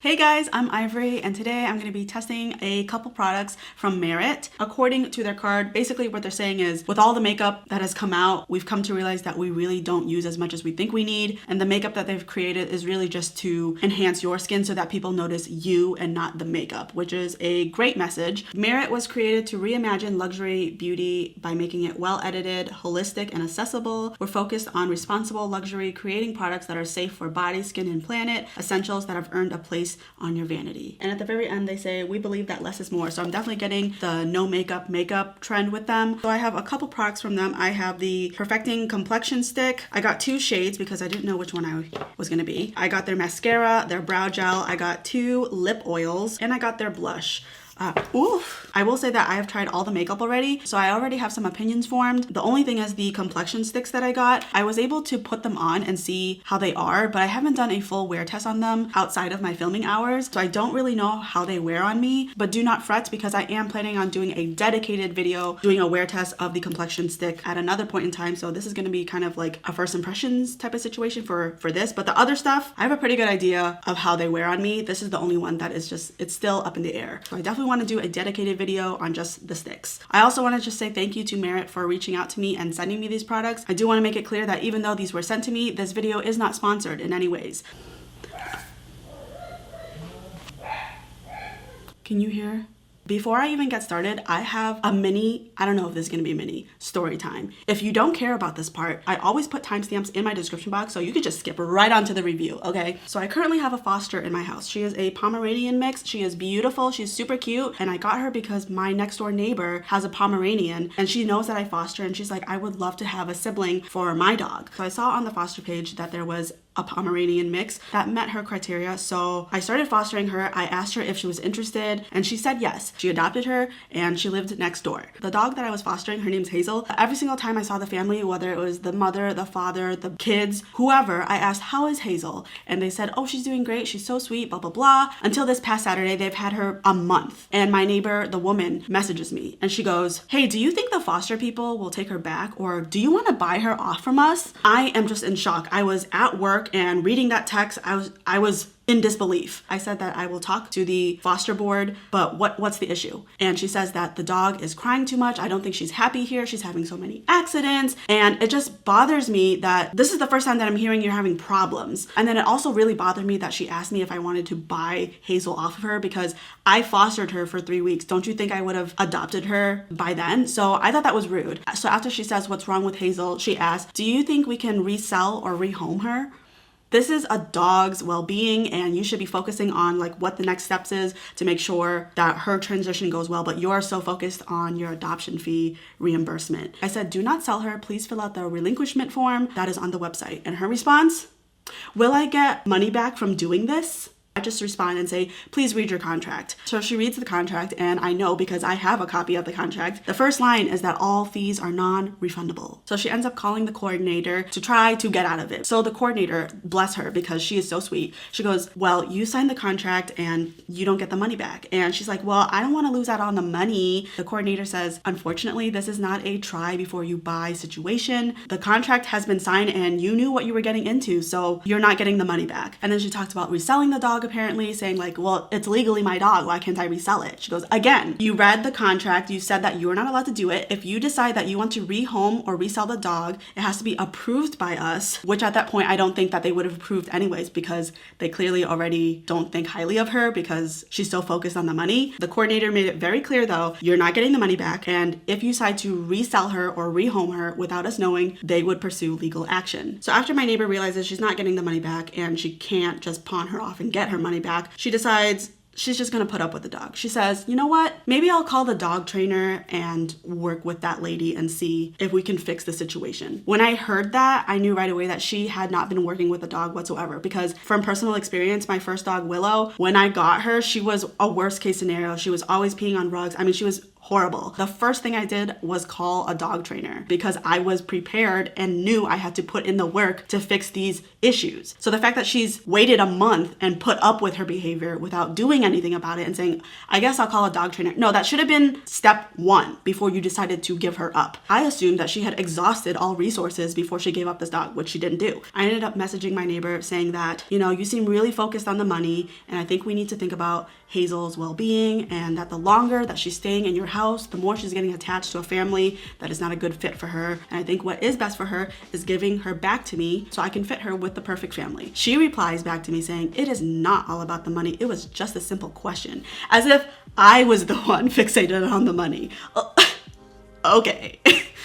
Hey guys, I'm Ivory, and today I'm going to be testing a couple products from Merit. According to their card, basically what they're saying is, with all the makeup that has come out, we've come to realize that we really don't use as much as we think we need, and the makeup that they've created is really just to enhance your skin so that people notice you and not the makeup, which is a great message. Merit was created to reimagine luxury beauty by making it well-edited, holistic, and accessible. We're focused on responsible luxury, creating products that are safe for body, skin, and planet, essentials that have earned a place on your vanity. And at the very end, they say, we believe that less is more. So I'm definitely getting the no makeup trend with them. So I have a couple products from them. I have the Perfecting Complexion Stick. I got two shades because I didn't know which one I was gonna be. I got their mascara, their brow gel, I got two lip oils, and I got their blush. I will say that I have tried all the makeup already, so I already have some opinions formed. The only thing is the complexion sticks that I got. I was able to put them on and see how they are, but I haven't done a full wear test on them outside of my filming hours, so I don't really know how they wear on me. But do not fret, because I am planning on doing a dedicated video doing a wear test of the complexion stick at another point in time. So this is going to be kind of like a first impressions type of situation for this. But the other stuff, I have a pretty good idea of how they wear on me. This is the only one that is just, it's still up in the air. So I definitely want to do a dedicated video on just the sticks. I also want to just say thank you to Merit for reaching out to me and sending me these products. I do want to make it clear that even though these were sent to me, this video is not sponsored in any ways. Can you hear? Before I even get started, I have a mini, I don't know if this is gonna be a mini, story time. If you don't care about this part, I always put timestamps in my description box, so you could just skip right onto the review, okay? So I currently have a foster in my house. She is a Pomeranian mix. She is beautiful, she's super cute, and I got her because my next door neighbor has a Pomeranian, and she knows that I foster, and she's like, I would love to have a sibling for my dog. So I saw on the foster page that there was a Pomeranian mix that met her criteria, so I started fostering her. I asked her if she was interested, and she said yes. She adopted her, and she lived next door. The dog that I was fostering, her name's Hazel. Every single time I saw the family, whether it was the mother, the father, the kids, whoever, I asked, how is Hazel? And they said, oh, she's doing great, she's so sweet, blah, blah, blah. Until this past Saturday, they've had her a month. And my neighbor, the woman, messages me, and she goes, hey, do you think the foster people will take her back, or do you want to buy her off from us? I am just in shock. I was at work and reading that text, I was in disbelief. I said that I will talk to the foster board, but what's the issue? And she says that the dog is crying too much. I don't think she's happy here. She's having so many accidents. And it just bothers me that this is the first time that I'm hearing you're having problems. And then it also really bothered me that she asked me if I wanted to buy Hazel off of her because I fostered her for 3 weeks. Don't you think I would have adopted her by then? So I thought that was rude. So after she says what's wrong with Hazel, she asked, do you think we can resell or rehome her? This is a dog's well-being, and you should be focusing on like what the next steps is to make sure that her transition goes well, but you're so focused on your adoption fee reimbursement. I said, do not sell her. Please fill out the relinquishment form that is on the website. And her response, will I get money back from doing this? I just respond and say, please read your contract. So she reads the contract, and I know because I have a copy of the contract. The first line is that all fees are non-refundable. So she ends up calling the coordinator to try to get out of it. So the coordinator, bless her because she is so sweet, she goes, well, you signed the contract and you don't get the money back. And she's like, well, I don't want to lose out on the money. The coordinator says, unfortunately, this is not a try before you buy situation. The contract has been signed and you knew what you were getting into, so you're not getting the money back. And then she talked about reselling the dog, apparently, saying like, well, it's legally my dog, why can't I resell it? She goes, again, you read the contract, you said that you are not allowed to do it. If you decide that you want to rehome or resell the dog, it has to be approved by us, which at that point I don't think that they would have approved anyways, because they clearly already don't think highly of her because she's so focused on the money. The coordinator made it very clear though, you're not getting the money back, and if you decide to resell her or rehome her without us knowing, they would pursue legal action. So after my neighbor realizes she's not getting the money back and she can't just pawn her off and get her money back, she decides she's just gonna put up with the dog. She says, you know what? Maybe I'll call the dog trainer and work with that lady and see if we can fix the situation. When I heard that, I knew right away that she had not been working with the dog whatsoever, because from personal experience, my first dog, Willow, when I got her, she was a worst case scenario. She was always peeing on rugs. I mean, she was horrible. The first thing I did was call a dog trainer because I was prepared and knew I had to put in the work to fix these issues. So the fact that she's waited a month and put up with her behavior without doing anything about it and saying, I guess I'll call a dog trainer. No, that should have been step one before you decided to give her up. I assumed that she had exhausted all resources before she gave up this dog, which she didn't do. I ended up messaging my neighbor saying that, you seem really focused on the money, and I think we need to think about Hazel's well-being, and that the longer that she's staying in your house, the more she's getting attached to a family that is not a good fit for her. And I think what is best for her is giving her back to me so I can fit her with the perfect family. She replies back to me saying, it is not all about the money. It was just a simple question. As if I was the one fixated on the money. Okay.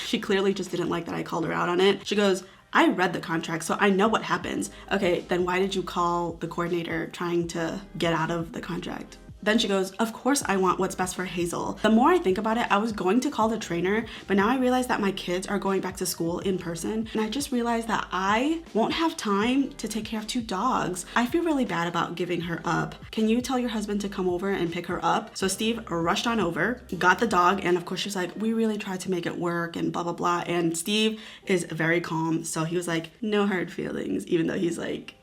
She clearly just didn't like that I called her out on it. She goes, I read the contract, so I know what happens. Okay, then why did you call the coordinator trying to get out of the contract? Then she goes, of course I want what's best for Hazel. The more I think about it, I was going to call the trainer, but now I realize that my kids are going back to school in person. And I just realized that I won't have time to take care of 2 dogs. I feel really bad about giving her up. Can you tell your husband to come over and pick her up? So Steve rushed on over, got the dog, and of course she's like, we really tried to make it work and blah, blah, blah. And Steve is very calm. So he was like, no hard feelings, even though he's like,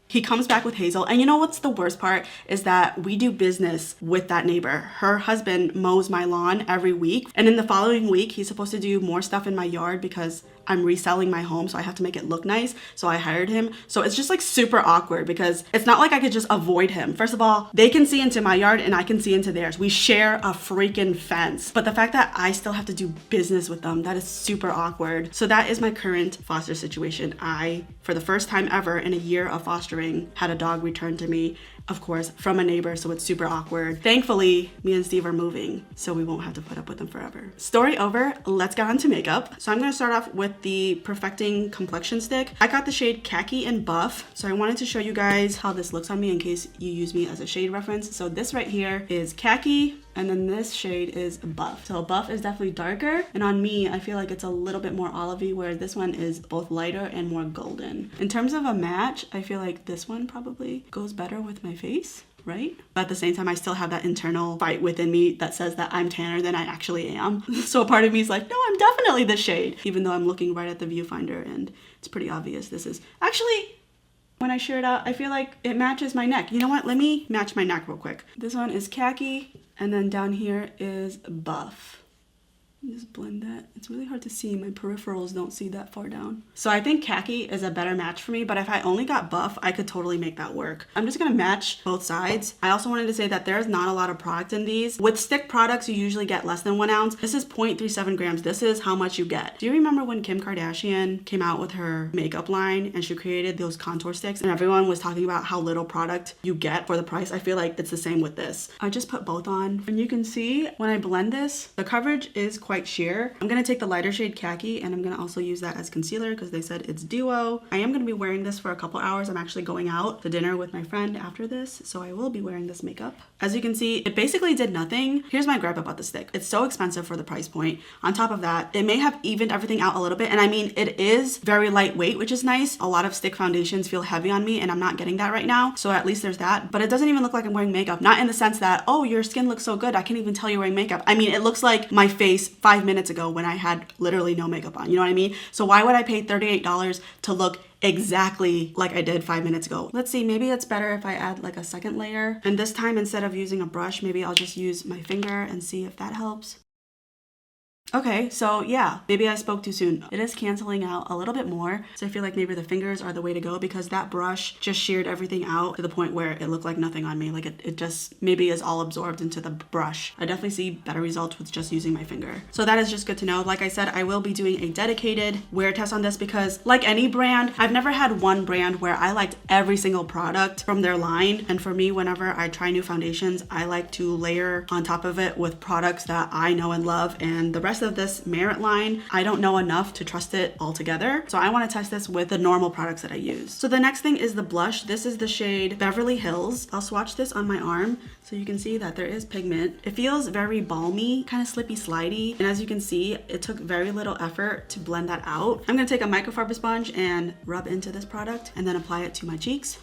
he comes back with Hazel. And you know what's the worst part is that we do business with that neighbor. Her husband mows my lawn every week. And in the following week, he's supposed to do more stuff in my yard because I'm reselling my home, so I have to make it look nice. So I hired him. So it's just like super awkward because it's not like I could just avoid him. First of all, they can see into my yard and I can see into theirs. We share a freaking fence. But the fact that I still have to do business with them, that is super awkward. So that is my current foster situation. I, for the first time ever in a year of fostering, had a dog returned to me, of course, from a neighbor, so it's super awkward. Thankfully, me and Steve are moving, so we won't have to put up with them forever. Story over, let's get on to makeup. So I'm gonna start off with the Perfecting Complexion Stick. I got the shade Khaki and Buff, so I wanted to show you guys how this looks on me in case you use me as a shade reference. So this right here is Khaki, and then this shade is Buff. So Buff is definitely darker, and on me, I feel like it's a little bit more olivey, where this one is both lighter and more golden. In terms of a match, I feel like this one probably goes better with my face, right? But at the same time, I still have that internal fight within me that says that I'm tanner than I actually am. So a part of me is like, no, I'm definitely this shade, even though I'm looking right at the viewfinder and it's pretty obvious this is. Actually, when I shear it out, I feel like it matches my neck. You know what? Let me match my neck real quick. This one is Khaki, and then down here is Buff. Just blend that. It's really hard to see. My peripherals don't see that far down. So I think Khaki is a better match for me, but if I only got Buff, I could totally make that work. I'm just gonna match both sides. I also wanted to say that there's not a lot of product in these. With stick products, you usually get less than 1 ounce. This is 0.37 grams. This is how much you get. Do you remember when Kim Kardashian came out with her makeup line and she created those contour sticks and everyone was talking about how little product you get for the price? I feel like it's the same with this. I just put both on, and you can see when I blend this, the coverage is quite sheer. I'm gonna take the lighter shade Khaki and I'm gonna also use that as concealer because they said it's duo. I am gonna be wearing this for a couple hours. I'm actually going out to dinner with my friend after this, so I will be wearing this makeup. As you can see, it basically did nothing. Here's my gripe about the stick. It's so expensive for the price point. On top of that, it may have evened everything out a little bit, and I mean, it is very lightweight, which is nice. A lot of stick foundations feel heavy on me and I'm not getting that right now, so at least there's that. But it doesn't even look like I'm wearing makeup. Not in the sense that, oh, your skin looks so good, I can't even tell you're wearing makeup. I mean, it looks like my face 5 minutes ago when I had literally no makeup on, you know what I mean? So why would I pay $38 to look exactly like I did 5 minutes ago? Let's see, maybe it's better if I add like a second layer. And this time, instead of using a brush, maybe I'll just use my finger and see if that helps. Okay, so yeah, maybe I spoke too soon. It is canceling out a little bit more, so I feel like maybe the fingers are the way to go because that brush just sheared everything out to the point where it looked like nothing on me. Like it just maybe is all absorbed into the brush. I definitely see better results with just using my finger. So that is just good to know. Like I said, I will be doing a dedicated wear test on this because like any brand, I've never had one brand where I liked every single product from their line. And for me, whenever I try new foundations, I like to layer on top of it with products that I know and love, and the rest of this Merit line, I don't know enough to trust it altogether. So I want to test this with the normal products that I use. So the next thing is the blush. This is the shade Beverly Hills. I'll swatch this on my arm so you can see that there is pigment. It feels very balmy, kind of slippy slidey. And as you can see, it took very little effort to blend that out. I'm gonna take a microfiber sponge and rub into this product and then apply it to my cheeks.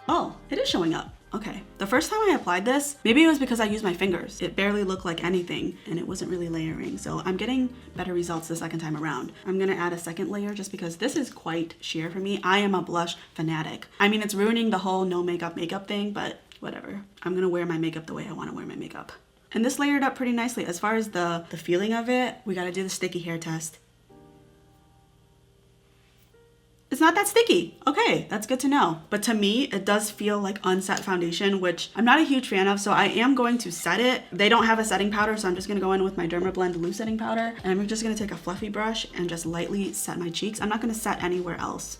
Oh, it is showing up. Okay, the first time I applied this, maybe it was because I used my fingers. It barely looked like anything and it wasn't really layering. So I'm getting better results the second time around. I'm gonna add a second layer just because this is quite sheer for me. I am a blush fanatic. I mean, it's ruining the whole no makeup thing, but whatever. I'm gonna wear my makeup the way I wanna wear my makeup. And this layered up pretty nicely. As far as the feeling of it, we gotta do the sticky hair test. It's not that sticky. Okay, that's good to know. But to me, it does feel like unset foundation, which I'm not a huge fan of, so I am going to set it. They don't have a setting powder, so I'm just gonna go in with my Dermablend loose setting powder, and I'm just gonna take a fluffy brush and just lightly set my cheeks. I'm not gonna set anywhere else.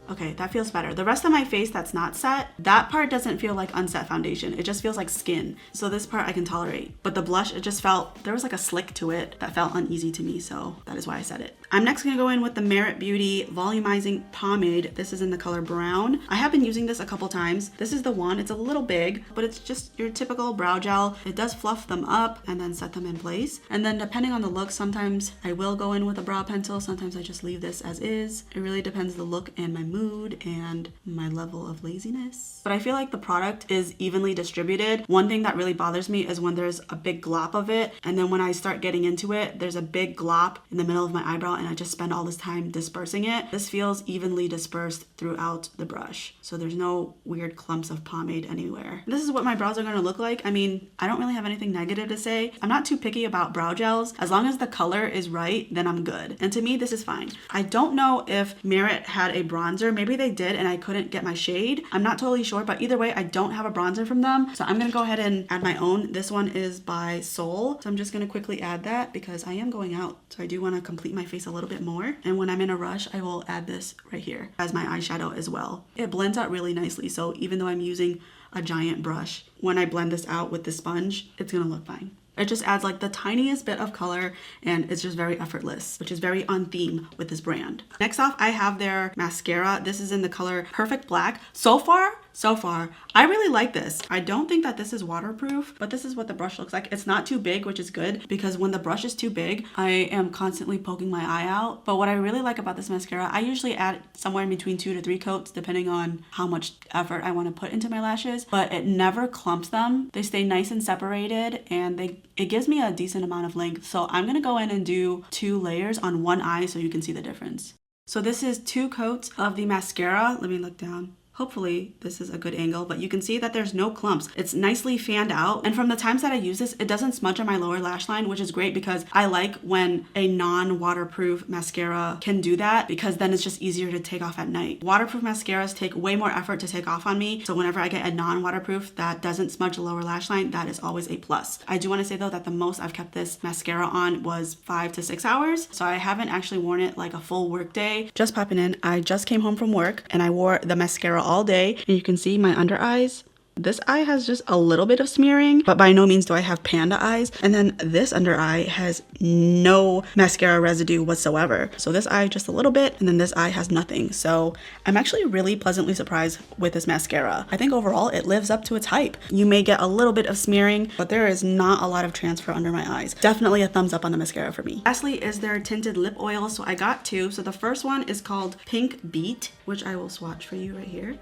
Okay, that feels better. The rest of my face that's not set, that part doesn't feel like unset foundation. It just feels like skin. So this part I can tolerate. But the blush, it just felt, there was like a slick to it that felt uneasy to me, so that is why I set it. I'm next gonna go in with the Merit Beauty Volumizing Pomade. This is in the color Brown. I have been using this a couple times. This is the one, it's a little big, but it's just your typical brow gel. It does fluff them up and then set them in place. And then depending on the look, sometimes I will go in with a brow pencil. Sometimes I just leave this as is. It really depends the look and my mood and my level of laziness. But I feel like the product is evenly distributed. One thing that really bothers me is when there's a big glop of it, and then when I start getting into it, there's a big glop in the middle of my eyebrow and I just spend all this time dispersing it. This feels evenly dispersed throughout the brush. So there's no weird clumps of pomade anywhere. This is what my brows are gonna look like. I mean, I don't really have anything negative to say. I'm not too picky about brow gels. As long as the color is right, then I'm good. And to me, this is fine. I don't know if Merit had a bronzer. Maybe they did and I couldn't get my shade. I'm not totally sure, but either way, I don't have a bronzer from them. So I'm gonna go ahead and add my own. This one is by Soul. So I'm just gonna quickly add that because I am going out. So I do wanna complete my face a little bit more. And when I'm in a rush, I will add this right here as my eyeshadow as well. It blends out really nicely. So even though I'm using a giant brush, when I blend this out with the sponge, it's gonna look fine. It just adds like the tiniest bit of color and it's just very effortless, which is very on theme with this brand. Next off, I have their mascara. This is in the color Perfect Black. So far, I really like this. I don't think that this is waterproof, but this is what the brush looks like. It's not too big, which is good because when the brush is too big, I am constantly poking my eye out. But what I really like about this mascara, I usually add somewhere in between 2 to 3 coats, depending on how much effort I want to put into my lashes, but it never clumps them. They stay nice and separated and it gives me a decent amount of length. So I'm gonna go in and do 2 layers on one eye so you can see the difference. So this is 2 coats of the mascara. Let me look down. Hopefully this is a good angle, but you can see that there's no clumps. It's nicely fanned out. And from the times that I use this, it doesn't smudge on my lower lash line, which is great because I like when a non-waterproof mascara can do that because then it's just easier to take off at night. Waterproof mascaras take way more effort to take off on me. So whenever I get a non-waterproof that doesn't smudge the lower lash line, that is always a plus. I do want to say though that the most I've kept this mascara on was 5 to 6 hours. So I haven't actually worn it like a full work day. Just popping in, I just came home from work and I wore the mascara all day and you can see my under eyes. This eye has just a little bit of smearing, but by no means do I have panda eyes. And then this under eye has no mascara residue whatsoever. So this eye just a little bit, and then this eye has nothing. So I'm actually really pleasantly surprised with this mascara. I think overall it lives up to its hype. You may get a little bit of smearing, but there is not a lot of transfer under my eyes. Definitely a thumbs up on the mascara for me. Lastly is their tinted lip oil. So I got 2. So the first one is called Pink Beat, which I will swatch for you right here.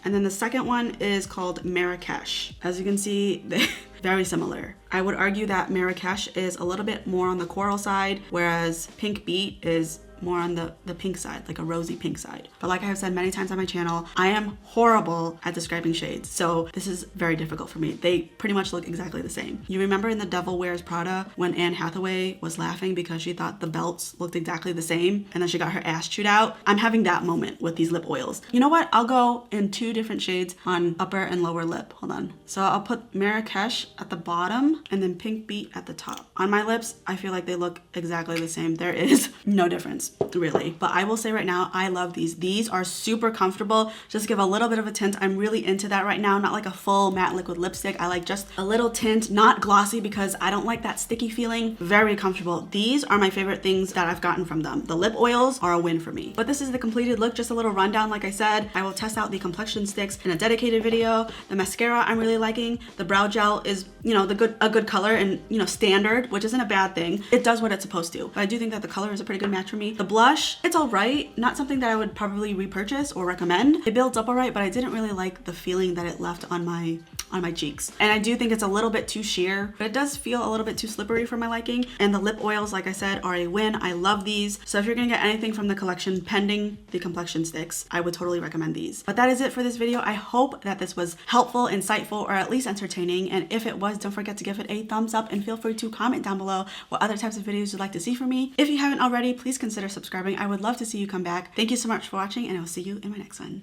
And then the second one is called Marrakesh. As you can see, they're very similar. I would argue that Marrakesh is a little bit more on the coral side, whereas Pink Beat is more on the pink side, like a rosy pink side. But like I have said many times on my channel, I am horrible at describing shades. So this is very difficult for me. They pretty much look exactly the same. You remember in The Devil Wears Prada when Anne Hathaway was laughing because she thought the belts looked exactly the same and then she got her ass chewed out? I'm having that moment with these lip oils. You know what? I'll go in 2 different shades on upper and lower lip. Hold on. So I'll put Marrakesh at the bottom and then Pink Beat at the top. On my lips, I feel like they look exactly the same. There is no difference. Really, but I will say right now, I love these. These are super comfortable. Just give a little bit of a tint. I'm really into that right now. Not like a full matte liquid lipstick. I like just a little tint, not glossy because I don't like that sticky feeling. Very comfortable. These are my favorite things that I've gotten from them. The lip oils are a win for me. But this is the completed look. Just a little rundown. Like I said, I will test out the complexion sticks in a dedicated video. The mascara I'm really liking. The brow gel is, you know, a good color and, you know, standard, which isn't a bad thing. It does what it's supposed to. But I do think that the color is a pretty good match for me. The blush, it's all right. Not something that I would probably repurchase or recommend. It builds up all right, but I didn't really like the feeling that it left on my cheeks. And I do think it's a little bit too sheer, but it does feel a little bit too slippery for my liking. And the lip oils, like I said, are a win. I love these. So if you're gonna get anything from the collection pending the complexion sticks, I would totally recommend these. But that is it for this video. I hope that this was helpful, insightful, or at least entertaining. And if it was, don't forget to give it a thumbs up and feel free to comment down below what other types of videos you'd like to see from me. If you haven't already, please consider subscribing. I would love to see you come back. Thank you so much for watching, and I will see you in my next one.